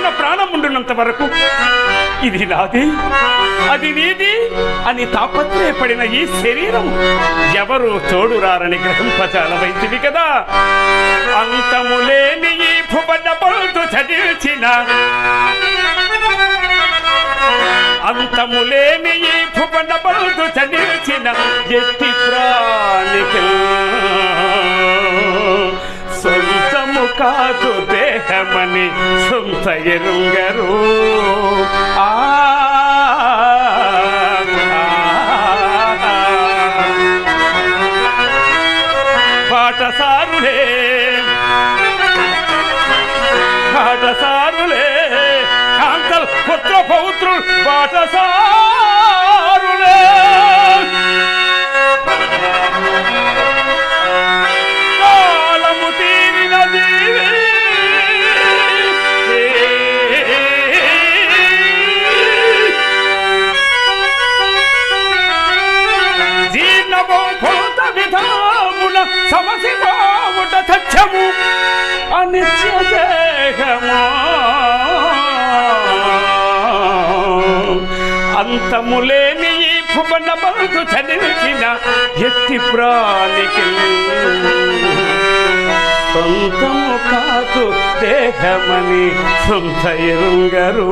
కడుపున ప్రాణం ఉండున్నంత వరకు ఇది నాది అది నీది అని తాపత్రయపడిన ఈ శరీరం ఎవరు తోడురారని గ్రహింపచాలవైతివి కదా. అంతములేని ఈ భువన పొందు చదిల్చిన అంతములేని ఈ భువన పొందు చదిల్చిన ఎట్టి ప్రాణికి సొంతము కాదు దేహమని సొంత ఎరుంగరు. పాఠసారులే పాఠసారులే కాంతల్ పుత్ర పౌత్రులు పాఠసారులే. కాలము తీరిన జీవి జీర్ణమో భూత విధామున సమసిపోవుట తథ్యము అనిత్య దేహము. అంతములేని ఈ భువన బంధు చదివిన ఎట్టి ప్రాణికి సొంతము కాదు దేహమని సొంత ఎరుంగరు.